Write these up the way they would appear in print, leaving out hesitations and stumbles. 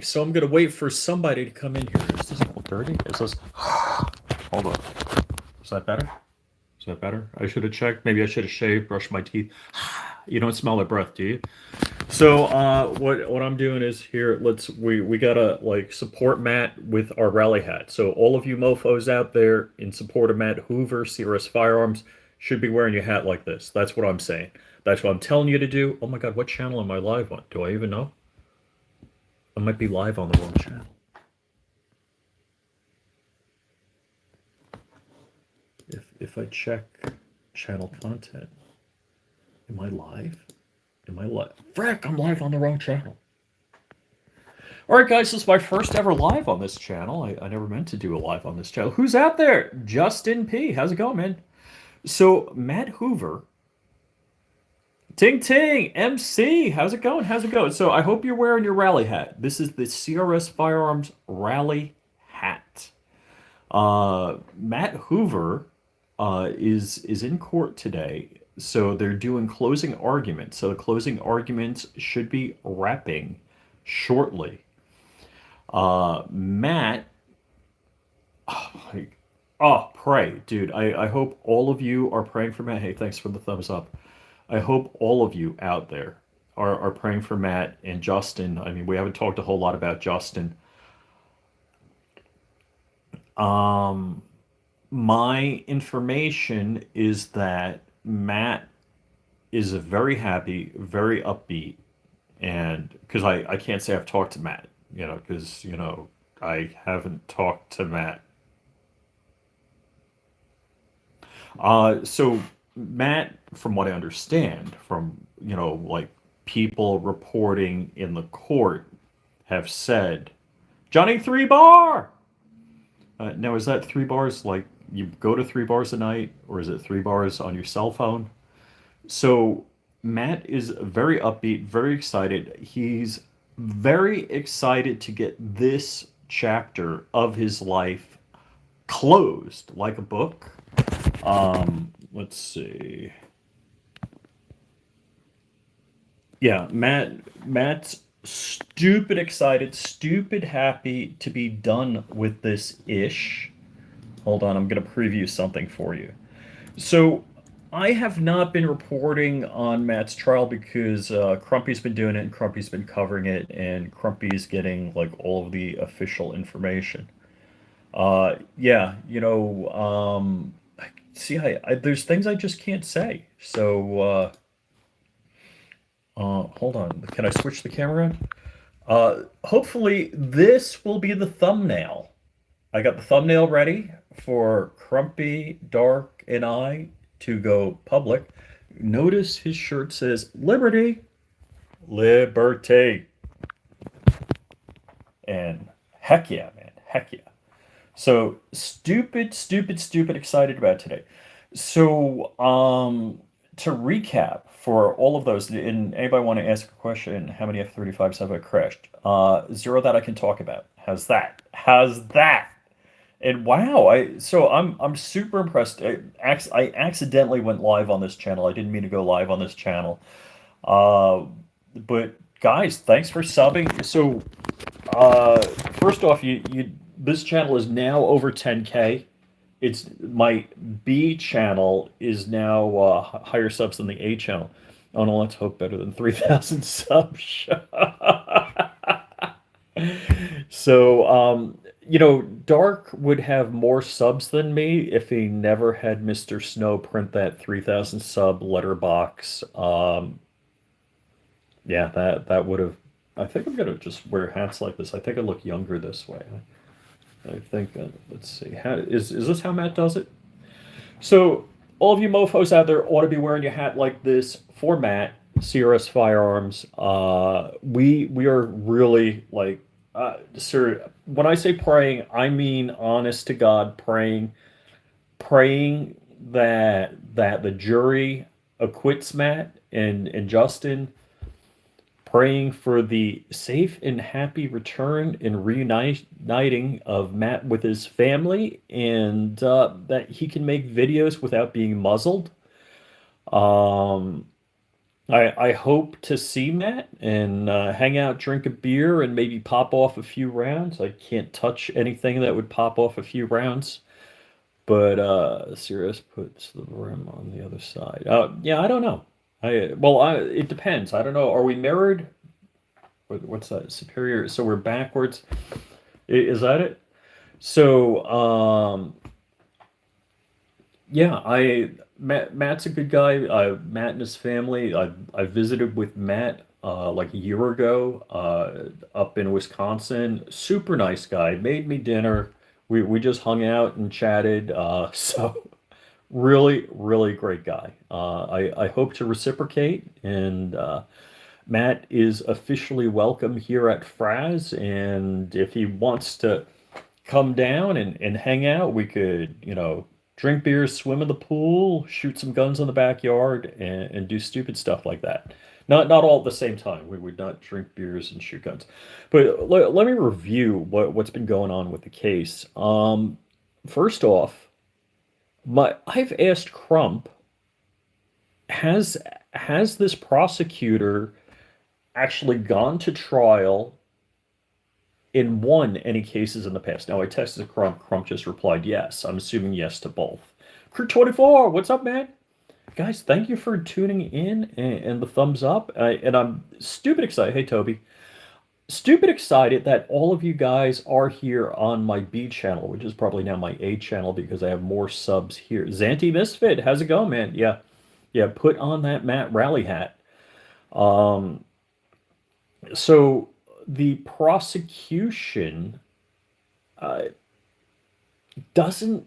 So I'm gonna wait for somebody to come in here. Is this all dirty? Is this? Hold on. Is that better? Is that better? I should have checked. Maybe I should have shaved, brushed my teeth. You don't smell like breath, do you? So what I'm doing is here. We gotta like support Matt with our rally hat. So all of you mofo's out there in support of Matt Hoover, CRS Firearms, should be wearing your hat like this. That's what I'm saying. That's what I'm telling you to do. Oh my God, what channel am I live on? Do I even know? I might be live on the wrong channel. If I check channel content, am I live? Am I live? Frick, I'm live on the wrong channel. All right, guys, this is my first ever live on this channel. I never meant to do a live on this channel. Who's out there? Justin P. How's it going, man? So, Matt Hoover. Ting Ting, MC. How's it going? How's it going? So, I hope you're wearing your rally hat. This is the CRS Firearms rally hat. Matt Hoover is in court today, so they're doing closing arguments. So the closing arguments should be wrapping shortly. Matt, pray, dude. I hope all of you are praying for Matt. Hey, thanks for the thumbs up. I hope all of you out there are praying for Matt and Justin. I mean, we haven't talked a whole lot about Justin. My information is that Matt is very happy, very upbeat, and because I can't say I've talked to Matt, because, I haven't talked to Matt. So Matt, from what I understand, from, like people reporting in the court have said, Johnny 3 bar! Now, is that 3 bars like you go to 3 bars a night, or is it 3 bars on your cell phone? So Matt is very upbeat, very excited. He's very excited to get this chapter of his life closed like a book. Let's see. Yeah, Matt's stupid excited, stupid happy to be done with this ish. Hold on, I'm gonna preview something for you. So I have not been reporting on Matt's trial because Crumpy's been doing it and Crumpy's been covering it, and Crumpy's getting like all of the official information. Yeah, see, there's things I just can't say. So hold on, can I switch the camera on? Hopefully this will be the thumbnail. I got the thumbnail ready for Crumpy, Dark, and I to go public. Notice his shirt says Liberty. Liberty. And heck yeah, man. Heck yeah. So stupid, stupid, stupid excited about today. So to recap for all of those, and anybody want to ask a question, how many F-35s have I crashed? Zero that I can talk about. How's that? How's that? And wow, I'm super impressed. I accidentally went live on this channel. I didn't mean to go live on this channel. But guys, thanks for subbing. So first off, you this channel is now over 10K. It's my B channel is now higher subs than the A channel. Oh no, let's hope better than 3,000 subs. So, Dark would have more subs than me if he never had Mr. Snow print that 3,000 sub letterbox. Yeah, that would have. I think I'm gonna just wear hats like this. I think I look younger this way. I think. Let's see. Is this how Matt does it? So all of you mofo's out there ought to be wearing your hat like this for Matt, CRS Firearms. We are really like, sir. When I say praying, I mean honest to God praying that the jury acquits Matt and Justin, praying for the safe and happy return and reuniting of Matt with his family, and that he can make videos without being muzzled. Um, I hope to see Matt and hang out, drink a beer, and maybe pop off a few rounds. I can't touch anything that would pop off a few rounds, but CRS puts the rim on the other side. Yeah, I don't know. It depends. I don't know. Are we mirrored? What's that? Superior. So we're backwards. Is that it? So yeah, Matt's a good guy. Matt and his family. I visited with Matt like a year ago up in Wisconsin. Super nice guy. Made me dinner. We just hung out and chatted. So really really great guy. I hope to reciprocate, and Matt is officially welcome here at Fraz. And if he wants to come down and hang out. We could, drink beers, swim in the pool, shoot some guns in the backyard, and do stupid stuff like that. Not all at the same time. We would not drink beers and shoot guns. But let me review what's been going on with the case. First off, I've asked Crump, has has this prosecutor actually gone to trial and won any cases in the past? Now, I texted Crump. Crump just replied yes. I'm assuming yes to both. Crew 24, what's up, man? Guys, thank you for tuning in and the thumbs up. And I'm stupid excited. Hey, Toby. Stupid excited that all of you guys are here on my B channel, which is probably now my A channel because I have more subs here. Zanti Misfit, how's it going, man? Yeah. Yeah, put on that Matt Rally hat. Um, so the prosecution uh, doesn't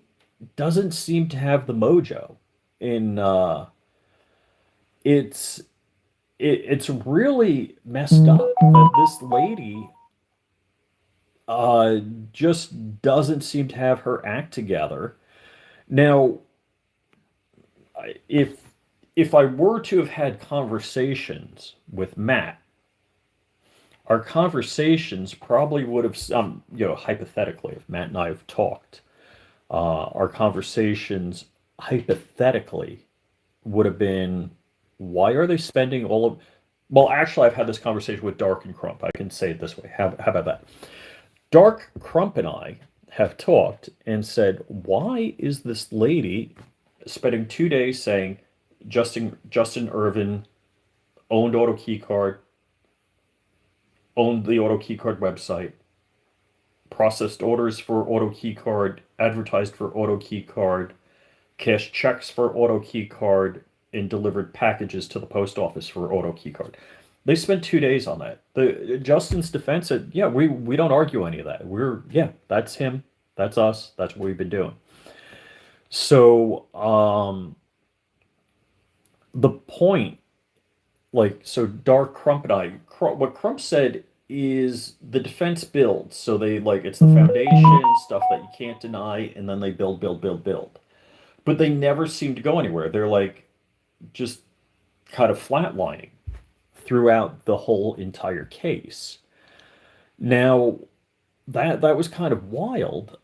doesn't seem to have the mojo. In it's it's really messed up that this lady uh, just doesn't seem to have her act together. Now, if I were to have had conversations with Matt, our conversations probably would have, hypothetically, if Matt and I have talked, our conversations hypothetically would have been, why are they spending all of, well, actually, I've had this conversation with Dark and Crump. I can say it this way. How about that? Dark, Crump, and I have talked and said, why is this lady spending 2 days saying Justin Irvin owned Auto Keycard, owned the Auto Keycard website, processed orders for Auto Keycard, advertised for Auto Keycard, cashed checks for Auto Keycard, and delivered packages to the post office for Auto Keycard. They spent 2 days on that. The Justin's defense said, "Yeah, we don't argue any of that. That's him, that's us, that's what we've been doing." So the point, Dark, Crump, and I, what Crump said is the defense builds. So they like it's the foundation stuff that you can't deny, and then they build. But they never seem to go anywhere. They're like just kind of flatlining throughout the whole entire case. Now, that was kind of wild.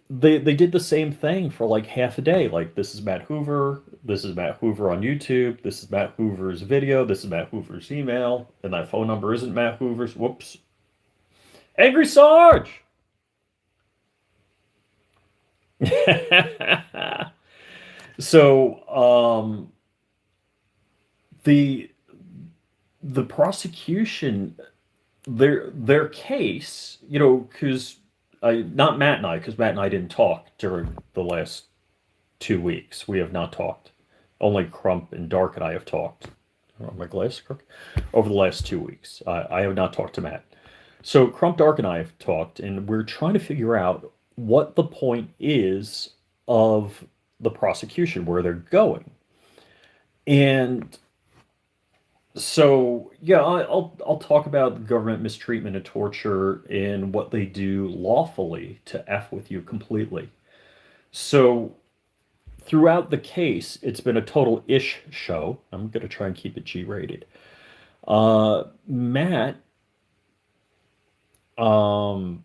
They did the same thing for like half a day. Like, this is Matt Hoover, this is Matt Hoover on YouTube, this is Matt Hoover's video, this is Matt Hoover's email, and that phone number isn't Matt Hoover's. Whoops. Angry Sarge! So, the prosecution, their case, because not Matt and I, because Matt and I didn't talk during the last 2 weeks. We have not talked. Only Crump and Dark and I have talked. Oh, my glasses crooked. Over the last 2 weeks, I have not talked to Matt. So Crump, Dark, and I have talked, and we're trying to figure out what the point is of the prosecution, where they're going. And so, yeah, I'll talk about government mistreatment and torture and what they do lawfully to F with you completely. So throughout the case, it's been a total ish show. I'm going to try and keep it G rated. Matt, so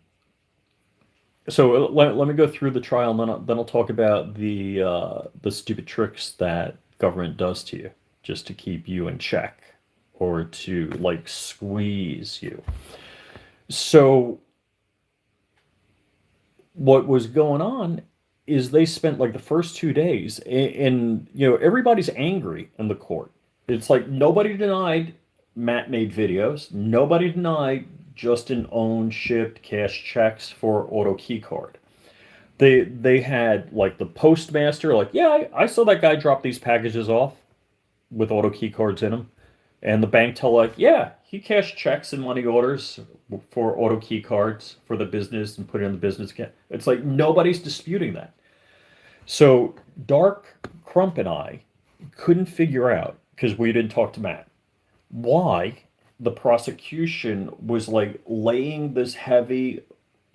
let me go through the trial, and then I'll talk about the stupid tricks that government does to you. just to keep you in check or to like squeeze you. So what was going on is they spent like the first 2 days, and you know, everybody's angry in the court. It's like nobody denied Matt made videos. Nobody denied Justin owned, shipped, cash checks for auto keycard. They had like the postmaster, like, yeah, I saw that guy drop these packages off with auto key cards in them. And the bank tell like, yeah, he cashed checks and money orders for auto key cards for the business and put it in the business account. It's like nobody's disputing that. So Dark Crump and I couldn't figure out, because we didn't talk to Matt, why the prosecution was like laying this heavy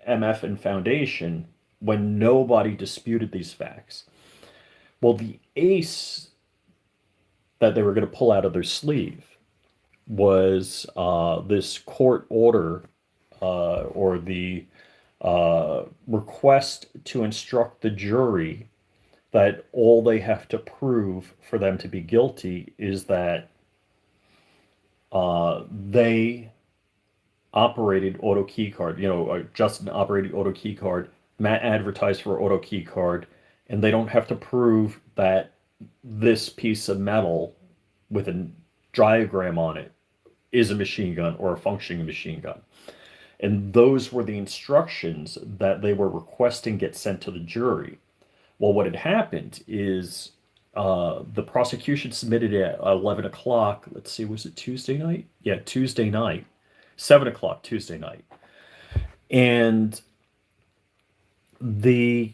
MF and foundation when nobody disputed these facts. Well, the ace that they were going to pull out of their sleeve was this court order or the request to instruct the jury that all they have to prove for them to be guilty is that they operated auto key card. You know, Justin operated auto key card, Matt advertised for auto key card, and they don't have to prove that this piece of metal with a diagram on it is a machine gun or a functioning machine gun. And those were the instructions that they were requesting get sent to the jury. Well, what had happened is the prosecution submitted at 11 o'clock. Let's see, was it Tuesday night? Yeah, Tuesday night. 7 o'clock Tuesday night. And the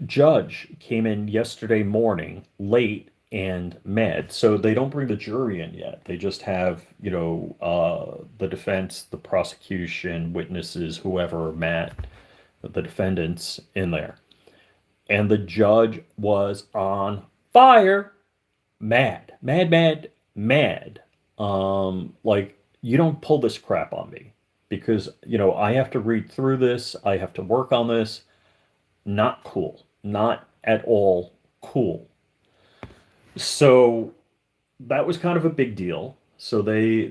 judge came in yesterday morning late and mad. So they don't bring the jury in yet. They just have, you know, the defense, the prosecution, witnesses, whoever, Matt, the defendants in there. And the judge was on fire, mad, mad, mad, mad. Like, you don't pull this crap on me because, you know, I have to read through this. I have to work on this. Not cool. Not at all cool. So that was kind of a big deal. So they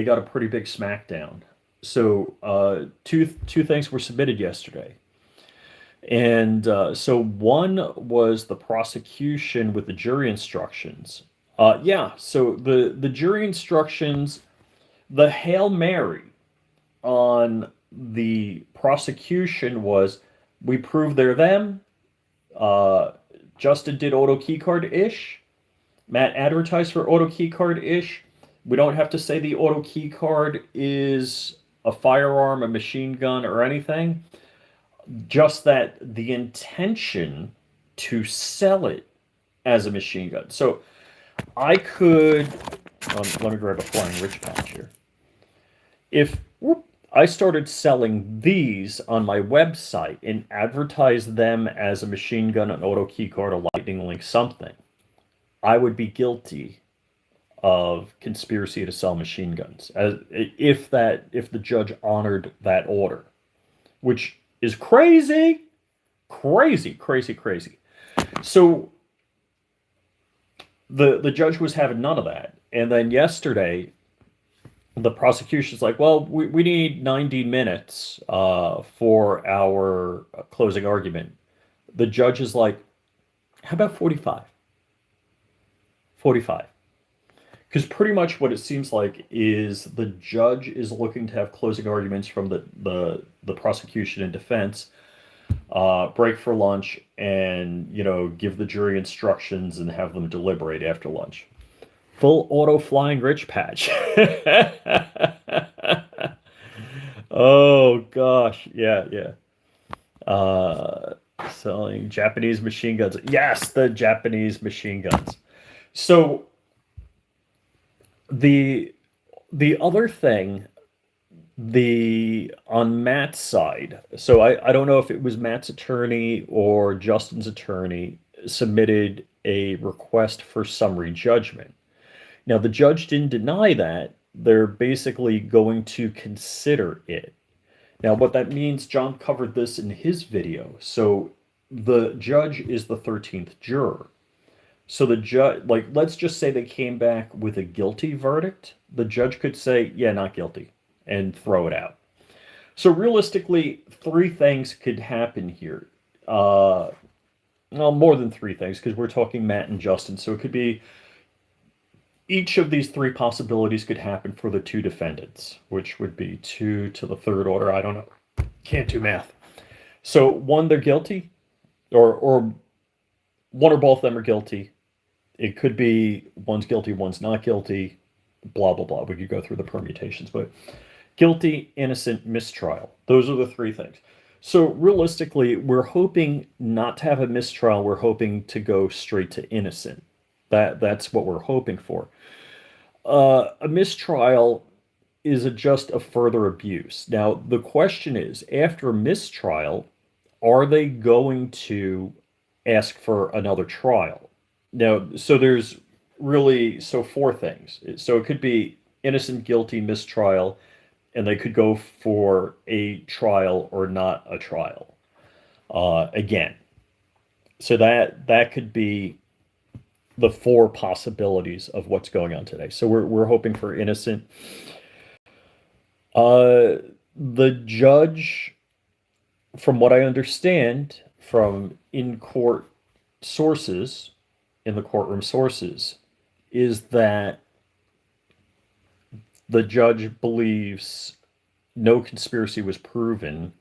got a pretty big smackdown. So two things were submitted yesterday. And so one was the prosecution with the jury instructions. Yeah, so the jury instructions, the Hail Mary on the prosecution was, we prove they're them. Justin did auto keycard-ish. Matt advertised for auto keycard-ish. We don't have to say the auto keycard is a firearm, a machine gun, or anything. Just that the intention to sell it as a machine gun. So I could, let me grab a Flying Rich patch here. If I started selling these on my website and advertised them as a machine gun, an auto keycard, a lightning link, something, I would be guilty of conspiracy to sell machine guns, if the judge honored that order, which is crazy, crazy, crazy, crazy. So the judge was having none of that. And then yesterday, the prosecution's like, well, we need 90 minutes for our closing argument. The judge is like, how about 45? 45. Because pretty much what it seems like is the judge is looking to have closing arguments from the prosecution and defense, break for lunch, and, you know, give the jury instructions and have them deliberate after lunch. Full auto Flying Rich patch. Oh gosh, yeah. Selling Japanese machine guns. Yes, the Japanese machine guns. So the other thing, on Matt's side, so I don't know if it was Matt's attorney or Justin's attorney submitted a request for summary judgment. Now, the judge didn't deny that. They're basically going to consider it. Now, what that means, John covered this in his video. So the judge is the 13th juror. So the judge, like, let's just say they came back with a guilty verdict. The judge could say, yeah, not guilty, and throw it out. So realistically, three things could happen here. Well, more than three things, because we're talking Matt and Justin. So it could be each of these three possibilities could happen for the two defendants, which would be two to the third order. I don't know. Can't do math. So one, they're guilty, or one or both of them are guilty. It could be one's guilty, one's not guilty, blah, blah, blah. We could go through the permutations, but guilty, innocent, mistrial. Those are the three things. So realistically, we're hoping not to have a mistrial. We're hoping to go straight to innocent. That's what we're hoping for. A mistrial is just a further abuse. Now, the question is, after a mistrial, are they going to ask for another trial? Now, so there's really four things. So it could be innocent, guilty, mistrial, and they could go for a trial or not a trial. Again, so that could be the four possibilities of what's going on today. So we're hoping for innocent. The judge, from what I understand from in-court sources, in the courtroom sources, is that the judge believes no conspiracy was proven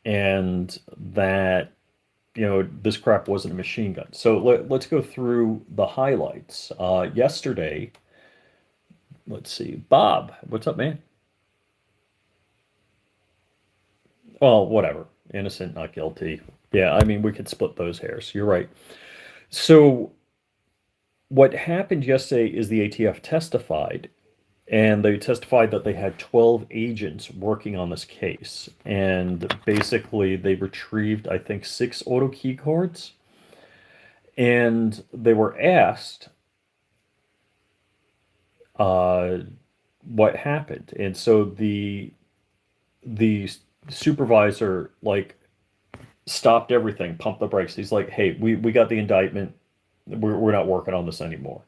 and that, this crap wasn't a machine gun. So let's go through the highlights. Yesterday, let's see, Bob, what's up, man? Well, whatever. Innocent, not guilty. Yeah, I mean, we could split those hairs. You're right. So what happened yesterday is the ATF testified, and they testified that they had 12 agents working on this case. And basically, they retrieved, I think, 6 auto key cards. And they were asked what happened. And so the supervisor, like, stopped everything, pumped the brakes. He's like, hey, we got the indictment. We're not working on this anymore.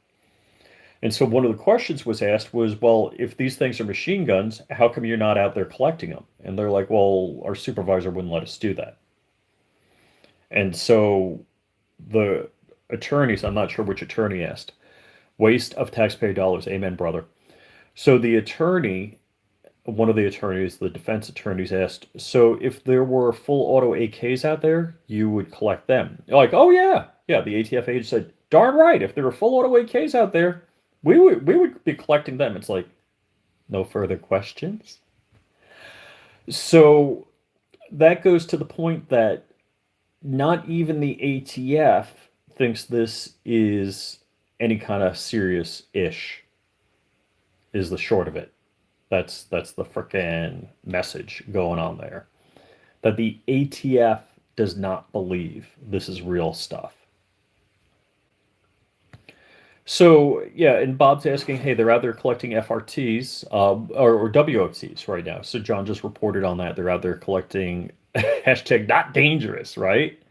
And so one of the questions was asked was, well, if these things are machine guns, how come you're not out there collecting them? And they're like, well, our supervisor wouldn't let us do that. And so the attorneys, I'm not sure which attorney asked, waste of taxpayer dollars. Amen, brother. So the attorney, one of the attorneys, the defense attorneys asked, so if there were full auto AKs out there, you would collect them? Like, oh yeah. Yeah, the ATF agent said, darn right, if there were full auto AKs out there, we would be collecting them. It's like, no further questions. So that goes to the point that not even the ATF thinks this is any kind of serious-ish, is the short of it. That's the frickin' message going on there. That the ATF does not believe this is real stuff. So, yeah, and Bob's asking, hey, they're out there collecting FRTs or WOTs right now. So John just reported on that. They're out there collecting hashtag not dangerous, right?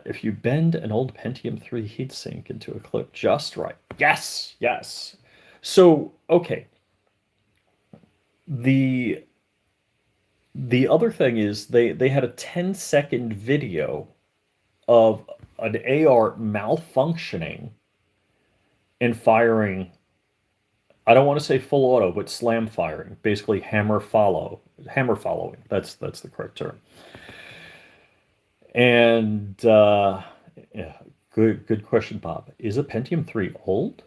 If you bend an old Pentium 3 heatsink into a clip just right. Yes, yes. So, okay. The other thing is they had a 10-second video of an AR malfunctioning and firing, I don't want to say full auto, but slam firing, basically hammer following. That's the correct term. And yeah, good question, Bob. Is a Pentium 3 old?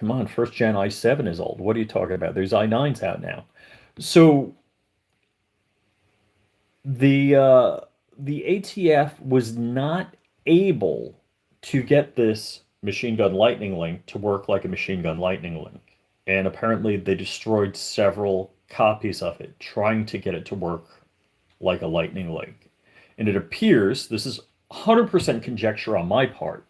Come on, first gen i7 is old. What are you talking about? There's i9s out now. So the ATF was not able to get this machine gun lightning link to work like a machine gun lightning link. And apparently they destroyed several copies of it, trying to get it to work like a lightning link. And it appears, this is 100% conjecture on my part,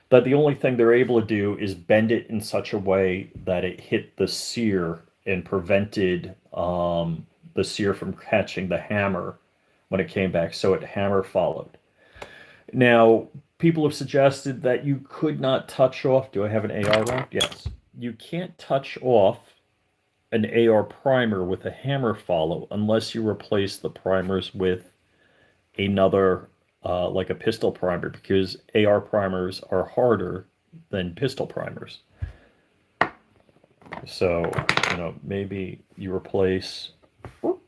that the only thing they're able to do is bend it in such a way that it hit the sear and prevented the sear from catching the hammer when it came back, so it hammer followed. Now, people have suggested that you could not touch off. Do I have an AR round? Yes. You can't touch off an AR primer with a hammer follow unless you replace the primers with another, like a pistol primer, because AR primers are harder than pistol primers. So, maybe you replace. Do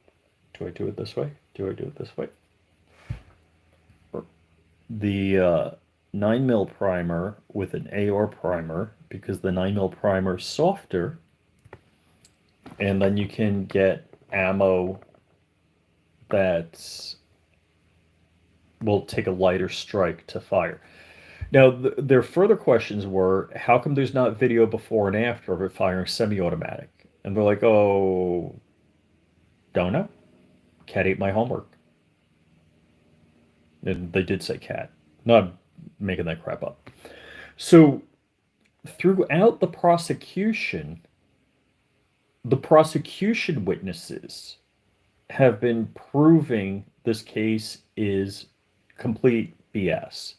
I do it this way? Do I do it this way? The 9mm primer with an AR primer, because the 9mm primer is softer, and then you can get ammo that will take a lighter strike to fire. Now, their further questions were, how come there's not video before and after of it firing semi-automatic? And they're like, oh, don't know. Cat ate my homework. And they did say cat. Not making that crap up. So, throughout the prosecution witnesses have been proving this case is complete BS.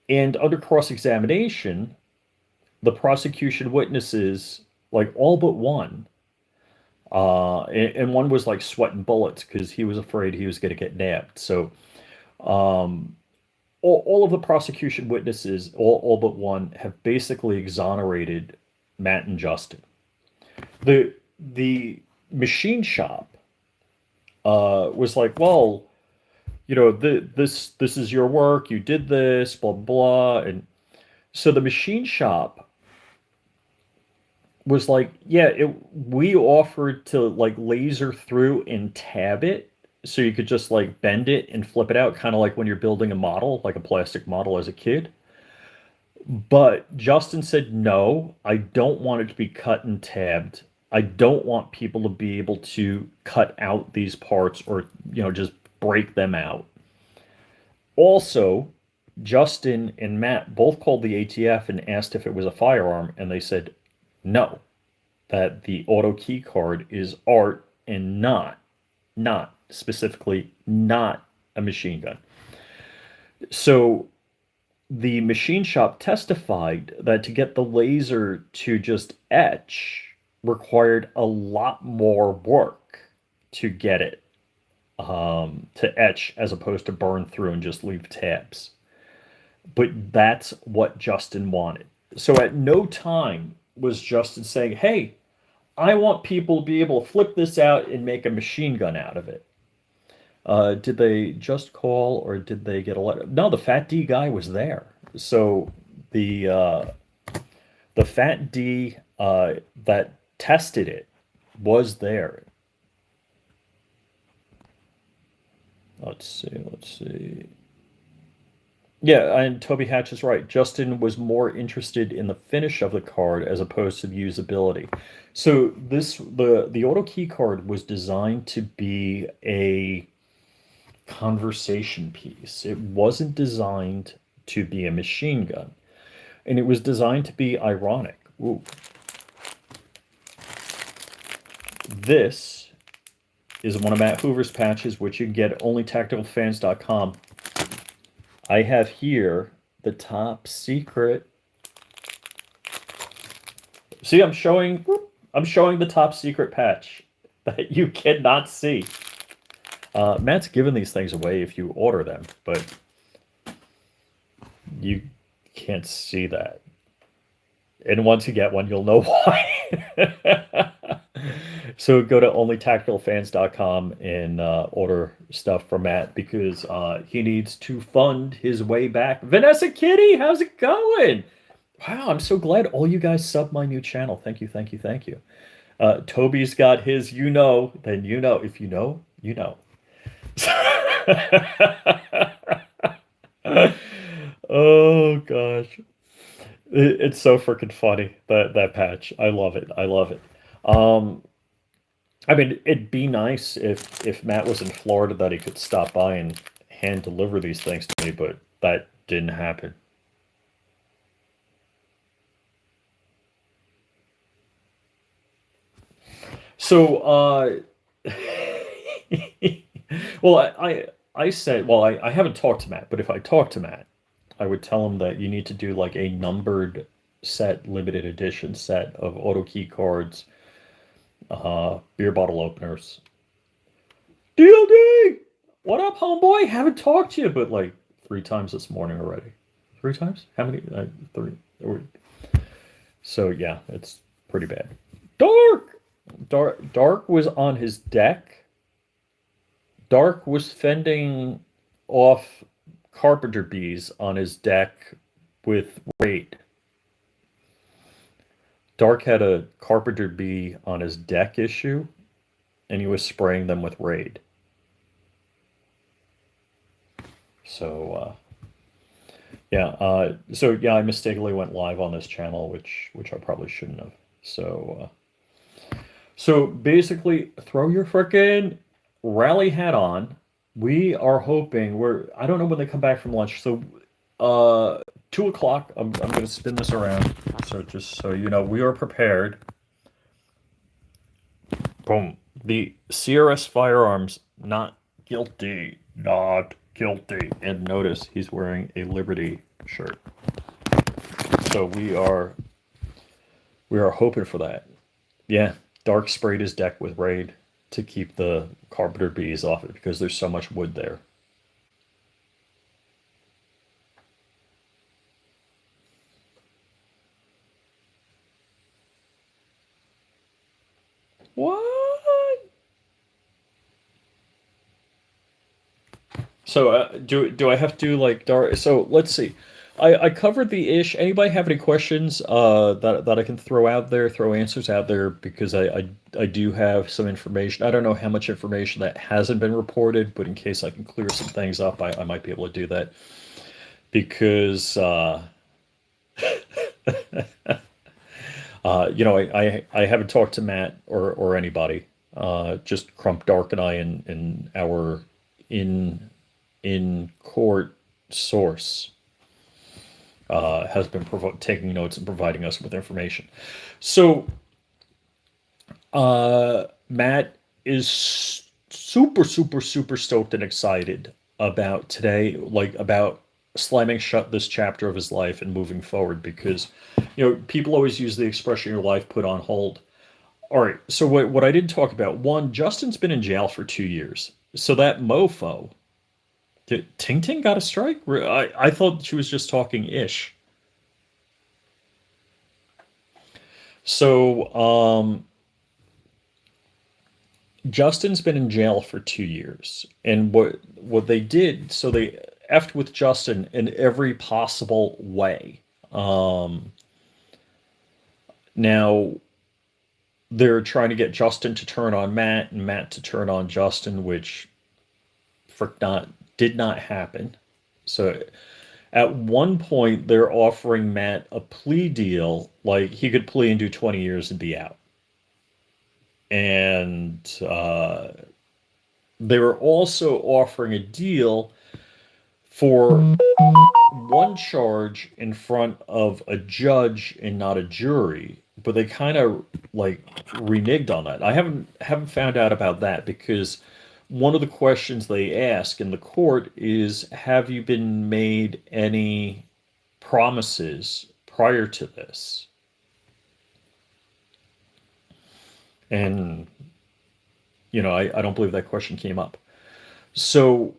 And under cross-examination, the prosecution witnesses, like all but one, and one was like sweating bullets because he was afraid he was going to get nabbed. So all of the prosecution witnesses, all but one, have basically exonerated Matt and Justin. The machine shop was like, well, this is your work, you did this, blah, blah. And so the machine shop was like, yeah, we offered to like laser through and tab it so you could just like bend it and flip it out, kind of like when you're building a model, like a plastic model as a kid. But Justin said, no, I don't want it to be cut and tabbed. I don't want people to be able to cut out these parts or, just break them out. Also, Justin and Matt both called the ATF and asked if it was a firearm, and they said no, that the auto key card is art and not specifically not a machine gun. So the machine shop testified that to get the laser to just etch required a lot more work to get it to etch as opposed to burn through and just leave tabs. But that's what Justin wanted. So at no time was Justin saying, hey, I want people to be able to flip this out and make a machine gun out of it. Did they just call or did they get a letter? No, the Fat D guy was there. So the Fat D that tested it was there. Let's see. Yeah, and Toby Hatch is right. Justin was more interested in the finish of the card as opposed to the usability. So the auto key card was designed to be a conversation piece. It wasn't designed to be a machine gun. And it was designed to be ironic. Ooh. This is one of Matt Hoover's patches, which you can get at onlytacticalfans.com. I have here the top secret. See, I'm showing the top secret patch that you cannot see. Matt's giving these things away if you order them, but you can't see that. And once you get one, you'll know why. So go to onlytacticalfans.com and order stuff from Matt because he needs to fund his way back. Vanessa Kitty, how's it going? Wow, I'm so glad all you guys subbed my new channel. Thank you, thank you, thank you. Toby's got his then you know. If you know, you know. Oh, gosh. It's so freaking funny, that patch. I love it. I love it. I mean, it'd be nice if Matt was in Florida that he could stop by and hand deliver these things to me, but that didn't happen. So, well, I said, well, I haven't talked to Matt, but if I talk to Matt, I would tell him that you need to do like a numbered set, limited edition set of auto key cards, beer bottle openers. DLD! What up, homeboy? Haven't talked to you, but like 3 times this morning already. 3 times? How many? 3. So yeah, it's pretty bad. Dark was on his deck. Dark was fending off carpenter bees on his deck with Raid. Dark had a carpenter bee on his deck issue, and he was spraying them with Raid. So, yeah. So I mistakenly went live on this channel, which I probably shouldn't have. So basically, throw your frickin' rally hat on. We are hoping I don't know when they come back from lunch. So, 2 o'clock. I'm going to spin this around. So just so you know, we are prepared. Boom. The CRS Firearms, not guilty. Not guilty. And notice he's wearing a Liberty shirt. So we are hoping for that. Yeah, Dark sprayed his deck with Raid to keep the carpenter bees off it because there's so much wood there. What? So do I have to like Dark? So let's see. I covered the ish. Anybody have any questions that I can throw out there, throw answers out there because I do have some information. I don't know how much information that hasn't been reported, but in case I can clear some things up, I might be able to do that because I haven't talked to Matt or anybody. Just Crump Dark and I and our in court source has been taking notes and providing us with information. So Matt is super stoked and excited about today, like about slamming shut this chapter of his life and moving forward because people always use the expression your life put on hold. All right, so what I didn't talk about, one, Justin's been in jail for 2 years, so that mofo, Ting Ting got a strike. I thought she was just talking ish. So Justin's been in jail for 2 years, and what they did, so they effed with Justin in every possible way. Now they're trying to get Justin to turn on Matt and Matt to turn on Justin, which did not happen. So at one point they're offering Matt a plea deal, like he could plea and do 20 years and be out. And they were also offering a deal for one charge in front of a judge and not a jury, but they kind of like reneged on that. I haven't found out about that because one of the questions they ask in the court is, have you been made any promises prior to this? And I don't believe that question came up. So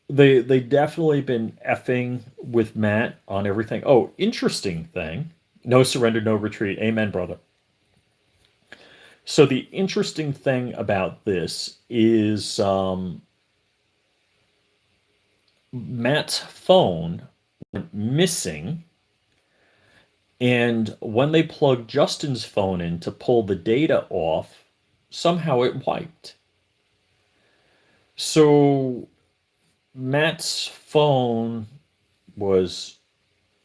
they definitely been effing with Matt on everything. Oh, interesting thing. No surrender, no retreat. Amen, brother. So the interesting thing about this is Matt's phone went missing, and when they plugged Justin's phone in to pull the data off, somehow it wiped. So Matt's phone was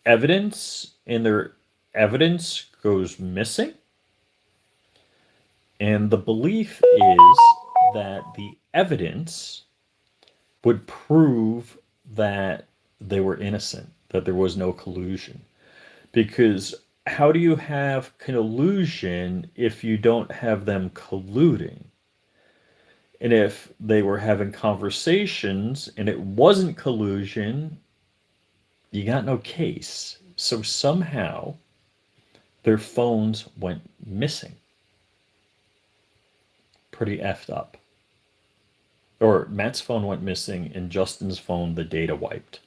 evidence, and their evidence goes missing. And the belief is that the evidence would prove that they were innocent, that there was no collusion. Because how do you have collusion if you don't have them colluding? And if they were having conversations and it wasn't collusion, You got no case. So somehow their phones went missing. Pretty effed up. Or Matt's phone went missing, and Justin's phone, the data wiped.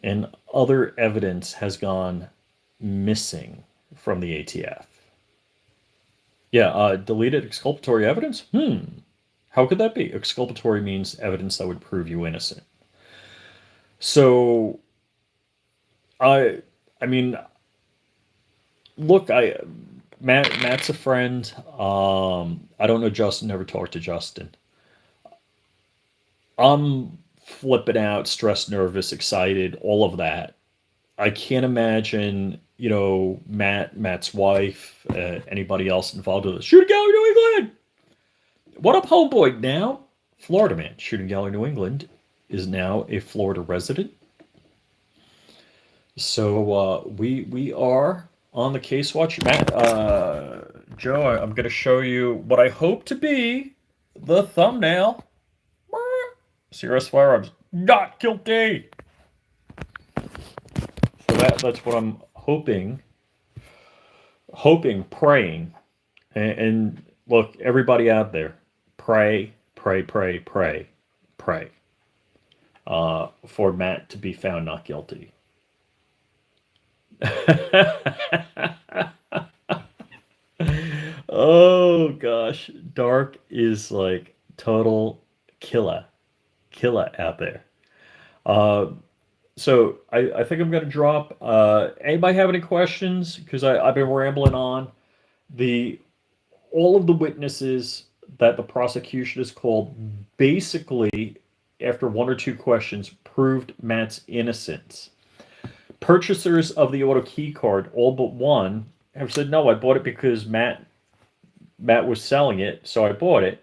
And other evidence has gone missing from the ATF. Yeah, deleted exculpatory evidence? How could that be? Exculpatory means evidence that would prove you innocent. So, I, I mean, look, Matt's a friend. I don't know Justin. Never talked to Justin. I'm flipping out, stressed, nervous, excited, all of that. I can't imagine, Matt's wife, anybody else involved with this. Shooting Gallery, New England. What up, homeboy? Now, Florida man. Shooting Gallery, New England is now a Florida resident. So we are on the case watch. Matt, Joe, I'm going to show you what I hope to be the thumbnail. CRS Firearms, not guilty. So that's what I'm hoping, praying, and look, everybody out there, pray, pray, pray, pray, pray, for Matt to be found not guilty. Oh gosh, Dark is like total killer out there. So I think I'm going to drop. Anybody have any questions? Because I've been rambling on. All of the witnesses that the prosecution has called basically, after one or two questions, proved Matt's innocence. Purchasers of the auto key card, all but one, have said, no, I bought it because Matt was selling it, so I bought it.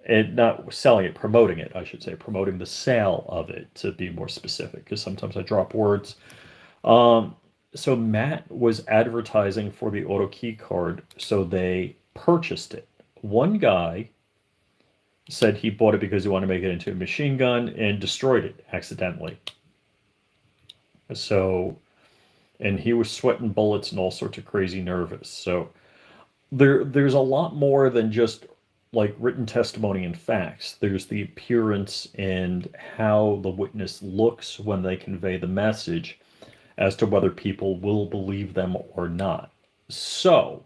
And not selling it, promoting it, I should say, promoting the sale of it, to be more specific, because sometimes I drop words. So Matt was advertising for the auto key card, so they purchased it. One guy said he bought it because he wanted to make it into a machine gun and destroyed it accidentally. So, and he was sweating bullets and all sorts of crazy nervous. So there's a lot more than just like written testimony and facts. There's the appearance and how the witness looks when they convey the message as to whether people will believe them or not. So,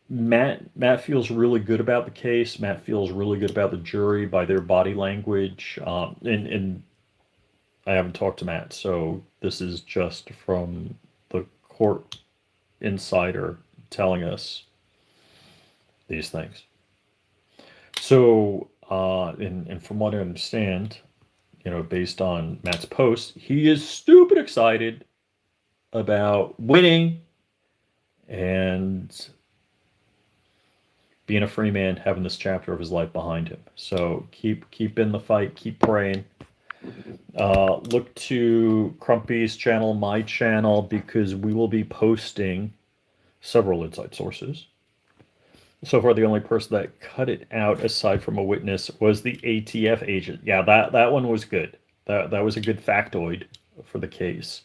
Matt feels really good about the case. Matt feels really good about the jury by their body language. And I haven't talked to Matt, so this is just from the court insider telling us these things. So, and from what I understand, based on Matt's post, he is stupid excited about winning and being a free man, having this chapter of his life behind him. So keep in the fight, keep praying. Look to Crumpy's channel, my channel, because we will be posting several inside sources. So far, the only person that cut it out, aside from a witness, was the ATF agent. Yeah, that one was good. That was a good factoid for the case.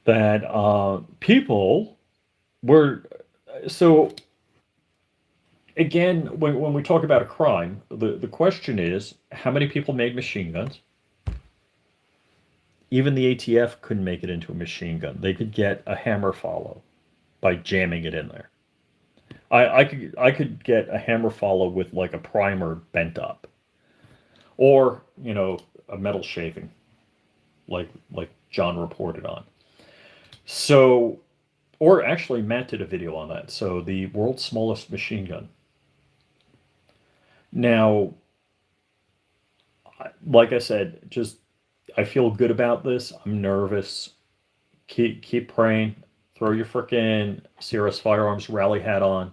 That people were... So, again, when we talk about a crime, the question is, how many people made machine guns? Even the ATF couldn't make it into a machine gun. They could get a hammer follow by jamming it in there. I could get a hammer follow with like a primer bent up, or a metal shaving, like John reported on. So, or actually Matt did a video on that. So the world's smallest machine gun. Now, like I said, I feel good about this. I'm nervous. Keep praying. Throw your frickin' CRS Firearms rally hat on.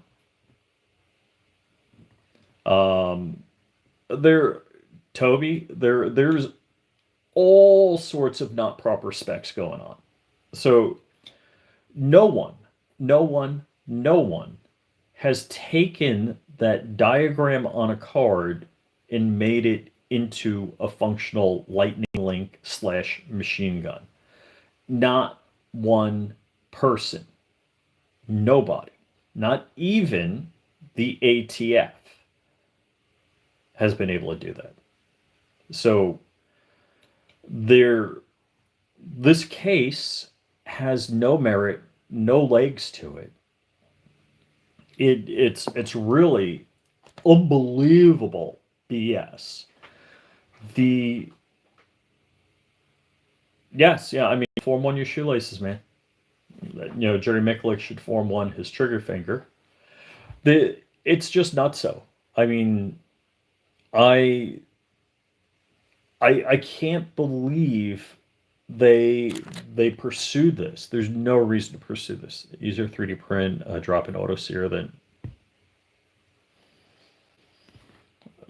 There's all sorts of not proper specs going on. So no one has taken that diagram on a card and made it into a functional lightning link / machine gun. Not one person. Nobody. Not even the ATF has been able to do that. So this case has no merit, no legs to it. It's really unbelievable BS. The Yes, yeah, I mean, form one your shoelaces, man. Jerry Miculek should form one his trigger finger. It's just not so. I mean, I I can't believe they pursued this. There's no reason to pursue this. Easier 3D print, drop in auto sear than,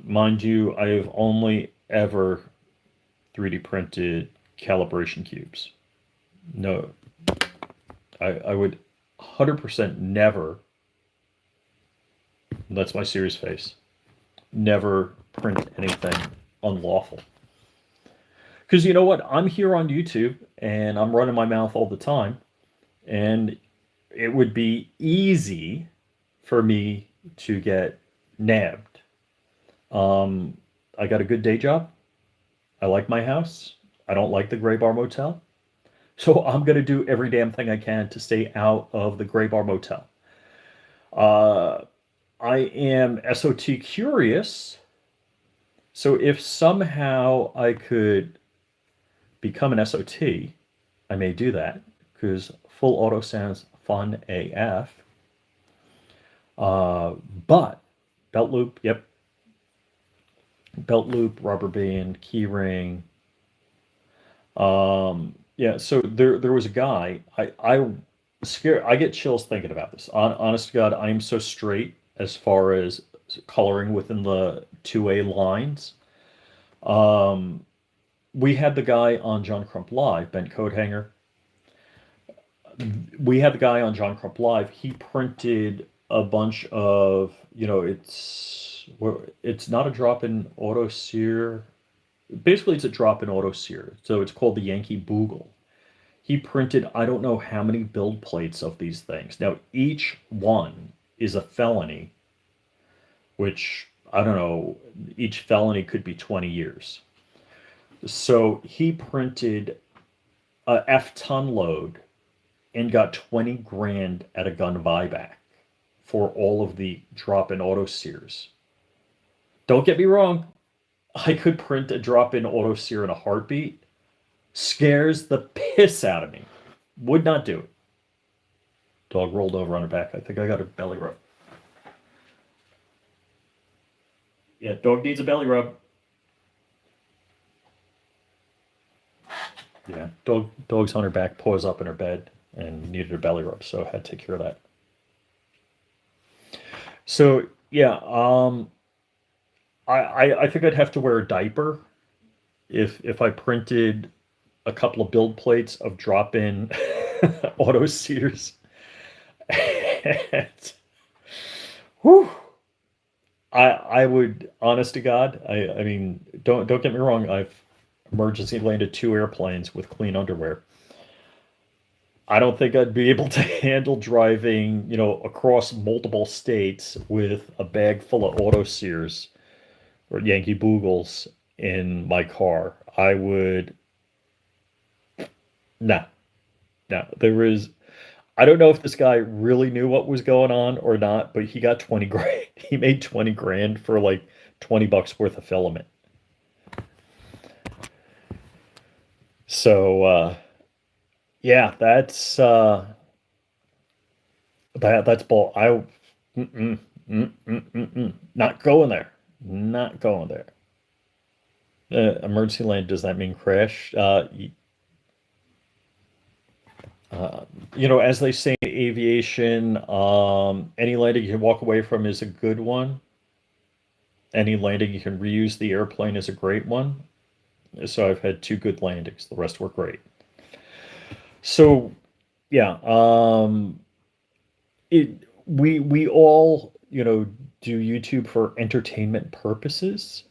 mind you, I have only ever 3D printed calibration cubes. No, I would 100% never, that's my serious face, never print anything unlawful. Because you know what? I'm here on YouTube and I'm running my mouth all the time. And it would be easy for me to get nabbed. I got a good day job. I like my house. I don't like the Gray Bar Motel. So I'm going to do every damn thing I can to stay out of the Gray Bar Motel. I am SOT curious. So if somehow I could become an SOT, I may do that because full auto sounds fun AF. But belt loop, yep. Belt loop, rubber band, key ring. Yeah, so there was a guy. I scared. I get chills thinking about this. Honest to God, I am so straight as far as coloring within the 2A lines. We had the guy on John Crump Live, Ben Coathanger. We had the guy on John Crump Live. He printed a bunch of, it's not a drop-in auto sear. Basically, it's a drop-in auto sear. So it's called the Yankee Boogle. He printed, I don't know how many build plates of these things. Now, each one is a felony, which, I don't know, each felony could be 20 years. So he printed a F-ton load and got 20 grand at a gun buyback for all of the drop-in auto sears. Don't get me wrong, I could print a drop-in auto sear in a heartbeat. Scares the piss out of me. Would not do it. Dog rolled over on her back. I think I got a belly rub. Yeah, dog needs a belly rub. Yeah, dog's on her back, paws up in her bed, and needed a belly rub, so I had to take care of that. So yeah, I think I'd have to wear a diaper if I printed a couple of build plates of drop-in auto sears. Whew. I would, honest to God, I mean, don't get me wrong, I've emergency landed 2 airplanes with clean underwear. I don't think I'd be able to handle driving, across multiple states with a bag full of auto sears or Yankee Boogles in my car. I would, no. I don't know if this guy really knew what was going on or not, but he got 20 grand. He made 20 grand for like $20 worth of filament. So, yeah, that's that's bull. Not going there. Not going there. Emergency land, does that mean crash? As they say in aviation, any landing you can walk away from is a good one. Any landing you can reuse the airplane is a great one. So I've had 2 good landings. The rest were great. So, yeah, we all, do YouTube for entertainment purposes.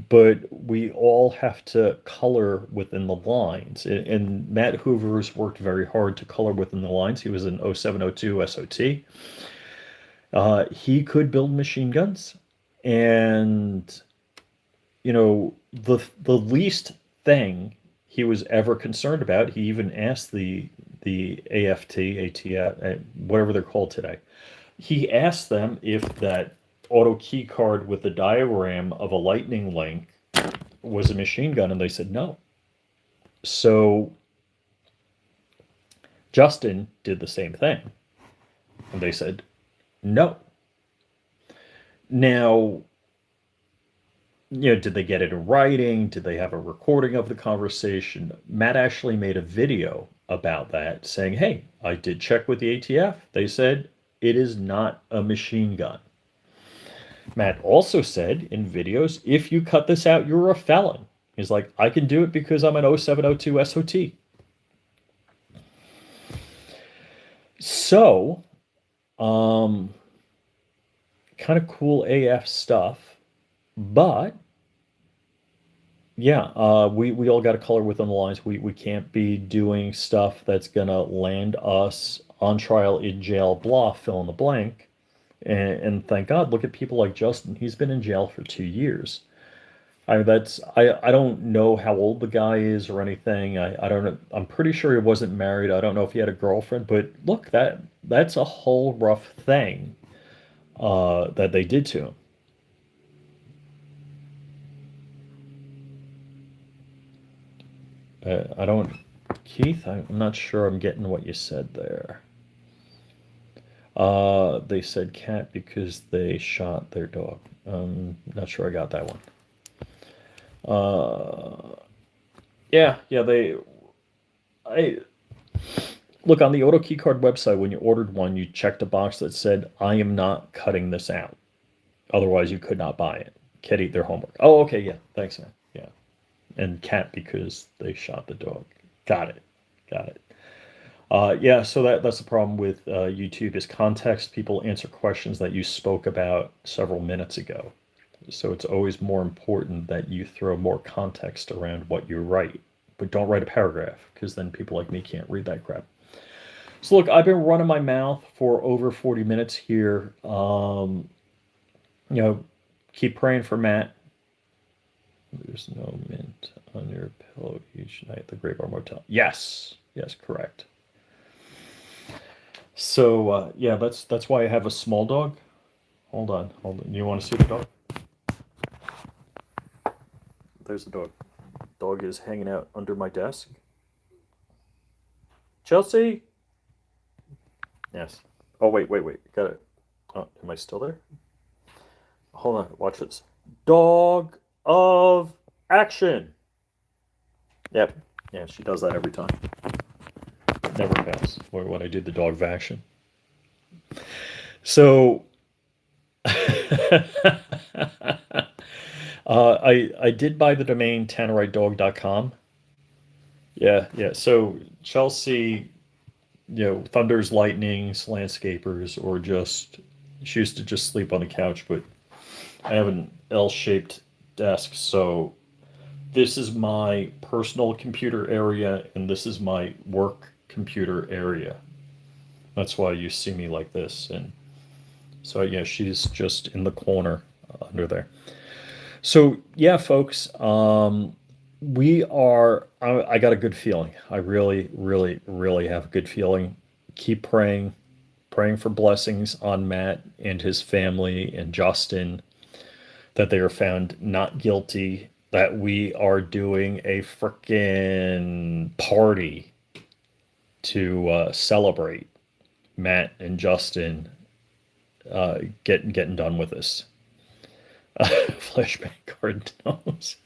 but we all have to color within the lines. And Matt Hoover's worked very hard to color within the lines. He was an 0702 SOT. He could build machine guns, and the least thing he was ever concerned about. He even asked the AFT, ATF, whatever they're called today. He asked them if that auto key card with the diagram of a lightning link was a machine gun, and they said no. So Justin did the same thing, and they said no. Now, did they get it in writing? Did they have a recording of the conversation? Matt actually made a video about that saying, hey, I did check with the ATF. They said it is not a machine gun. Matt also said in videos, if you cut this out, you're a felon. He's like, I can do it because I'm an 0702 SOT. So, kind of cool AF stuff. But yeah, we all got to color within the lines. We can't be doing stuff that's gonna land us on trial, in jail, blah, fill in the blank. And thank God, look at people like Justin. He's been in jail for 2 years. I don't know how old the guy is or anything. I don't know. I'm pretty sure he wasn't married. I don't know if he had a girlfriend. But look, that's a whole rough thing that they did to him. I don't, Keith, I'm not sure I'm getting what you said there. They said cat because they shot their dog. Not sure I got that one. Yeah, I look on the auto keycard website. When you ordered one, you checked a box that said, I am not cutting this out. Otherwise, you could not buy it. Kid eat their homework. Oh, okay, yeah, thanks, man. Yeah. And cat because they shot the dog. Got it. Got it. Yeah, so that's the problem with YouTube is context. People answer questions that you spoke about several minutes ago. So it's always more important that you throw more context around what you write. But don't write a paragraph, because then people like me can't read that crap. So look, I've been running my mouth for over 40 minutes here. Keep praying for Matt. There's no mint on your pillow each night at the Great Bar Motel. Yes, correct. So yeah, that's why I have a small dog. Hold on. You want to see the dog? There's the dog. Dog is hanging out under my desk. Chelsea. Yes. Oh wait. Got it. Oh, am I still there? Hold on. Watch this. Dog of action. Yep. Yeah, she does that every time. Never fails. When I did the dog of action. So I did buy the domain tanneriteDog.com. Yeah. So Chelsea, thunders, lightnings, landscapers, or just she used to just sleep on the couch, but I have an L-shaped desk, so this is my personal computer area, and this is my work computer area. That's why you see me like this. And so, yeah, she's just in the corner under there. So, yeah, folks, we are, I got a good feeling. I really, really, really have a good feeling. Keep praying for blessings on Matt and his family and Justin, that they are found not guilty, that we are doing a frickin' party to celebrate Matt and Justin getting done with this. Flashbang Cardinals.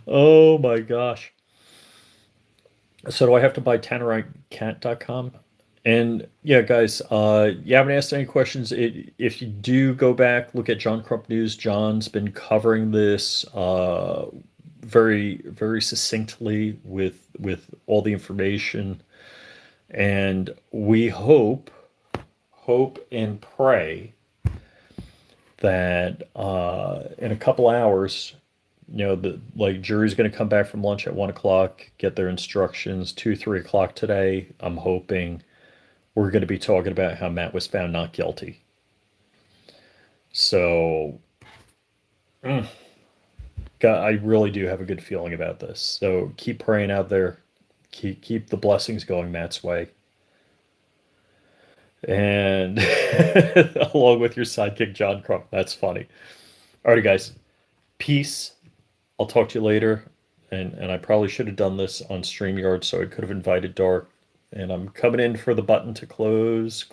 Oh my gosh. So do I have to buy TanneriteCat.com? And yeah, guys, you haven't asked any questions. If you do go back, look at John Crump News. John's been covering this very, very succinctly with all the information. And we hope and pray that in a couple hours, the jury's going to come back from lunch at 1 o'clock, get their instructions 2, 3 o'clock today. I'm hoping we're going to be talking about how Matt was found not guilty. So, God, I really do have a good feeling about this. So keep praying out there. Keep the blessings going Matt's way. And along with your sidekick, John Crump. That's funny. Alrighty, guys. Peace. I'll talk to you later. And I probably should have done this on StreamYard, so I could have invited Dark. And I'm coming in for the button to close.